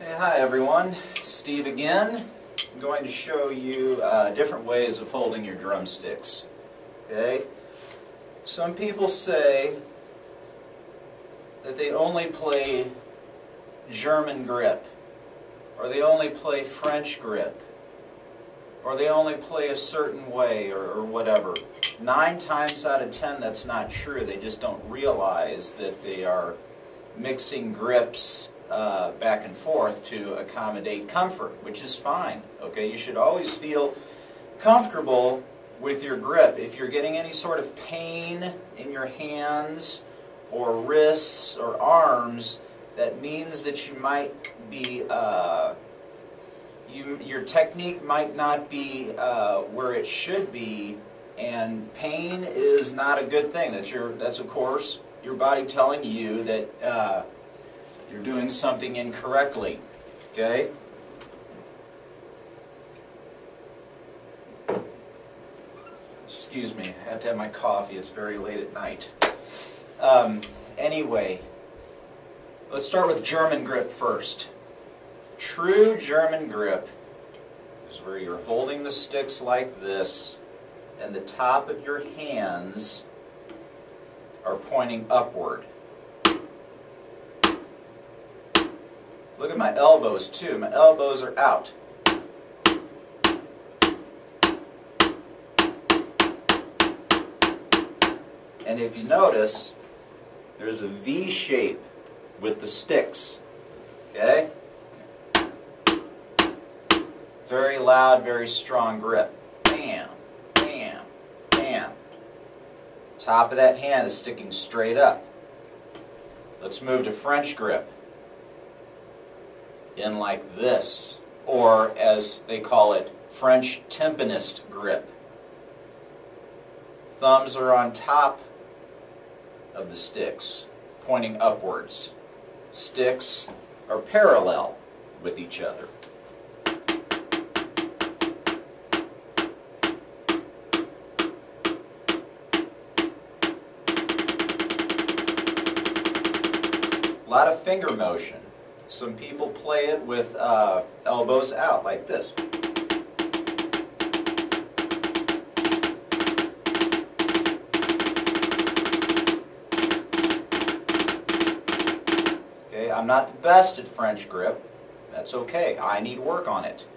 Hey, hi everyone, Steve again. I'm going to show you different ways of holding your drumsticks. Okay? Some people say that they only play German grip, or they only play French grip, or they only play a certain way, or whatever. 9 times out of 10 that's not true. They just don't realize that they are mixing grips back and forth to accommodate comfort, which is fine. Okay, you should always feel comfortable with your grip. If you're getting any sort of pain in your hands or wrists or arms, that means that you might be your technique might not be where it should be, and pain is not a good thing. That's of course your body telling you that you're doing something incorrectly. Okay? Excuse me, I have to have my coffee. It's very late at night. Anyway, let's start with German grip first. True German grip is where you're holding the sticks like this, and the top of your hands are pointing upward. Look at my elbows too. My elbows are out. And if you notice, there's a V shape with the sticks. Okay? Very loud, very strong grip. Bam, bam, bam. Top of that hand is sticking straight up. Let's move to French grip. In like this, or as they call it, French timpanist grip. Thumbs are on top of the sticks, pointing upwards. Sticks are parallel with each other. A lot of finger motion. Some people play it with elbows out, like this. Okay, I'm not the best at French grip. That's okay. I need work on it.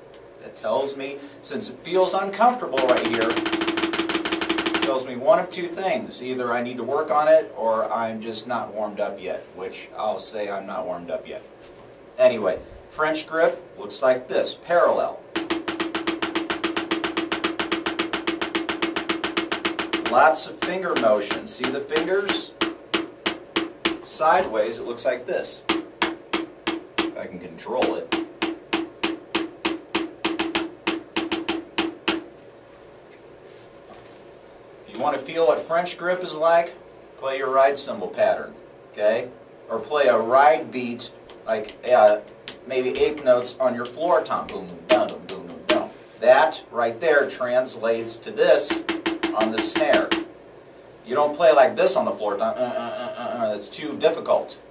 That tells me, since it feels uncomfortable right here, it tells me one of two things. Either I need to work on it, or I'm just not warmed up yet, which I'll say I'm not warmed up yet. Anyway, French grip looks like this, parallel. Lots of finger motion. See the fingers? Sideways, it looks like this. If I can control it. If you want to feel what French grip is like, play your ride cymbal pattern, okay? Or play a ride beat, like maybe eighth notes on your floor tom. Boom, boom, boom, boom, boom, boom, boom. That right there translates to this on the snare. You don't play like this on the floor tom. That's too difficult.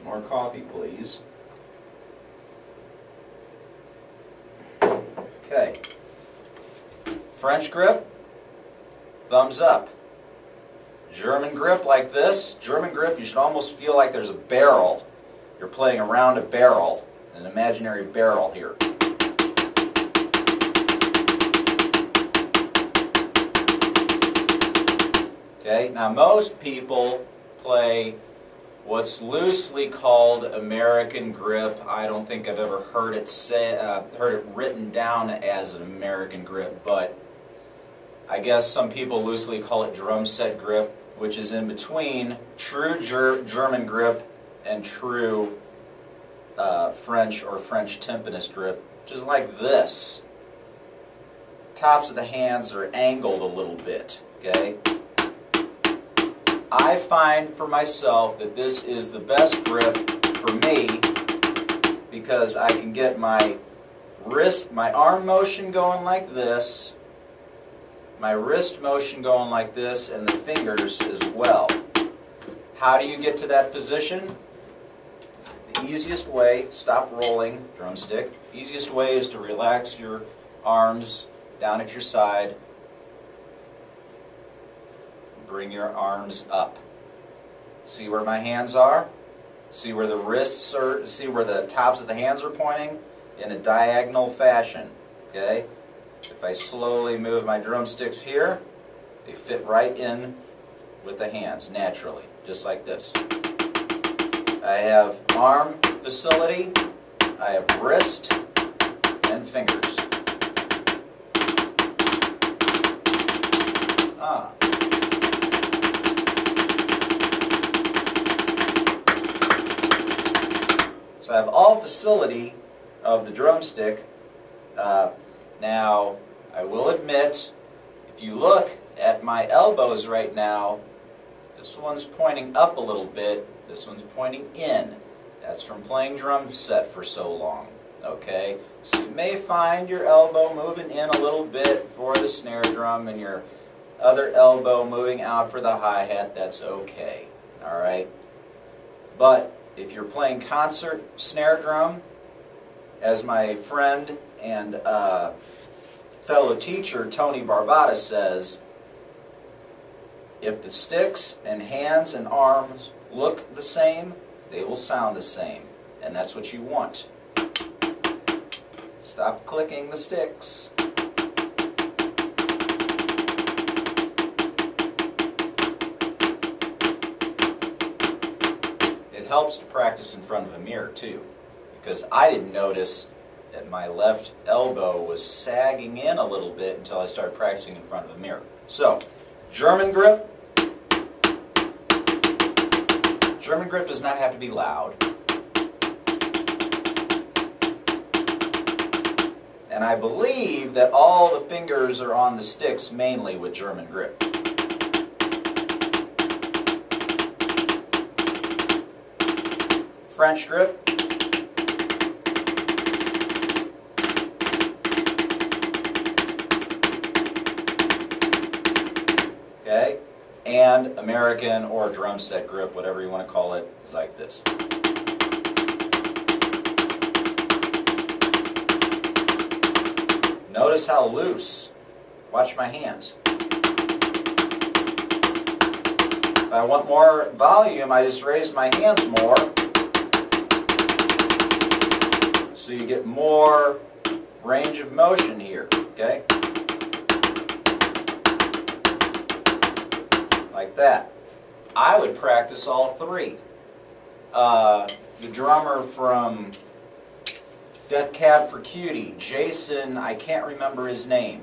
More coffee, please. Okay. French grip, thumbs up. German grip like this. German grip, you should almost feel like there's a barrel. You're playing around a barrel, an imaginary barrel here. Okay, now most people play what's loosely called American grip. I don't think I've ever heard it written down as an American grip, but I guess some people loosely call it drum set grip, which is in between true German grip and true French or French timpanist grip, which is like this. Tops of the hands are angled a little bit, okay? I find for myself that this is the best grip for me because I can get my arm motion going like this, my wrist motion going like this, and the fingers as well. How do you get to that position? The easiest way, stop rolling drumstick. Easiest way is to relax your arms down at your side. Bring your arms up. See where my hands are? See where the wrists are? See where the tops of the hands are pointing? In a diagonal fashion. Okay? If I slowly move my drumsticks here, they fit right in with the hands naturally, just like this. I have arm facility, I have wrist and fingers. So I have all facility of the drumstick. Now, I will admit, if you look at my elbows right now, this one's pointing up a little bit, this one's pointing in. That's from playing drum set for so long. Okay? So you may find your elbow moving in a little bit for the snare drum and your other elbow moving out for the hi-hat. That's okay. Alright? But if you're playing concert snare drum, as my friend and fellow teacher Tony Barbata says, if the sticks and hands and arms look the same, they will sound the same. And that's what you want. Stop clicking the sticks. It helps to practice in front of a mirror too, because I didn't notice that my left elbow was sagging in a little bit until I started practicing in front of a mirror. So, German grip. German grip does not have to be loud. And I believe that all the fingers are on the sticks mainly with German grip. French grip. Okay? And American or drum set grip, whatever you want to call it, is like this. Notice how loose. Watch my hands. If I want more volume, I just raise my hands more, so you get more range of motion here, okay? Like that. I would practice all three. The drummer from Death Cab for Cutie, Jason, I can't remember his name.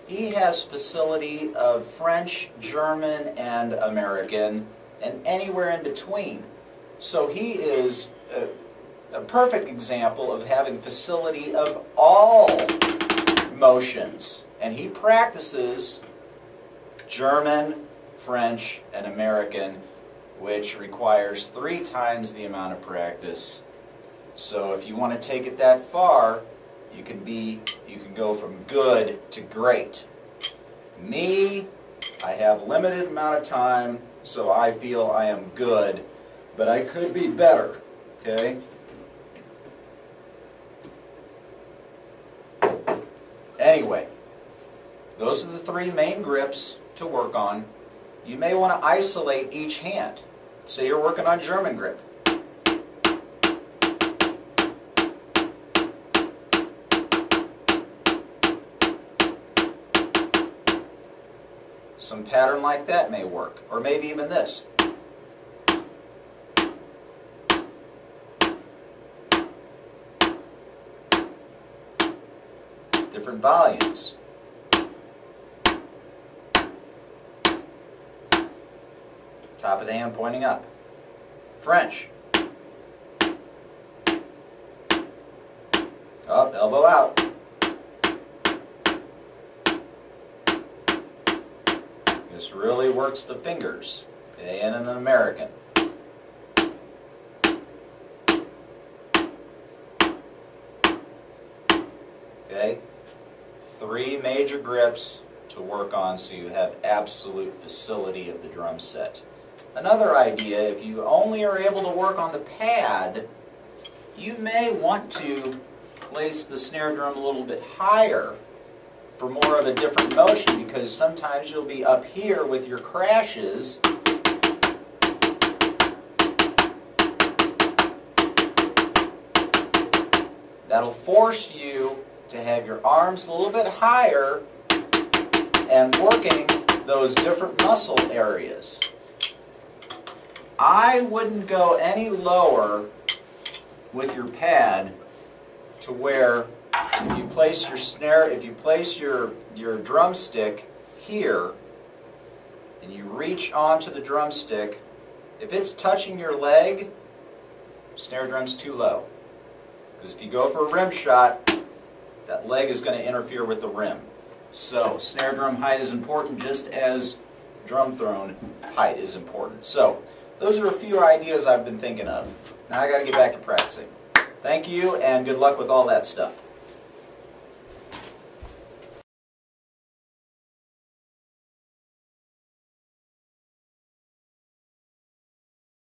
He has facility of French, German, and American, and anywhere in between. So he is a perfect example of having facility of all motions. And he practices German, French, and American, which requires 3 times the amount of practice. So if you want to take it that far, you can go from good to great. Me, I have limited amount of time, so I feel I am good, but I could be better, okay? Anyway, those are the 3 main grips to work on. You may want to isolate each hand. Say you're working on German grip. Some pattern like that may work, or maybe even this. Different volumes. Top of the hand pointing up. French. Up, elbow out. This really works the fingers. Okay, and an American. Okay? 3 major grips to work on so you have absolute facility of the drum set. Another idea, if you only are able to work on the pad, you may want to place the snare drum a little bit higher for more of a different motion, because sometimes you'll be up here with your crashes that'll force you to have your arms a little bit higher and working those different muscle areas. I wouldn't go any lower with your pad to where if you place your snare, if you place your drumstick here and you reach onto the drumstick, if it's touching your leg, snare drum's too low. Because if you go for a rim shot, that leg is going to interfere with the rim. So snare drum height is important just as drum throne height is important. So those are a few ideas I've been thinking of. Now I got to get back to practicing. Thank you and good luck with all that stuff.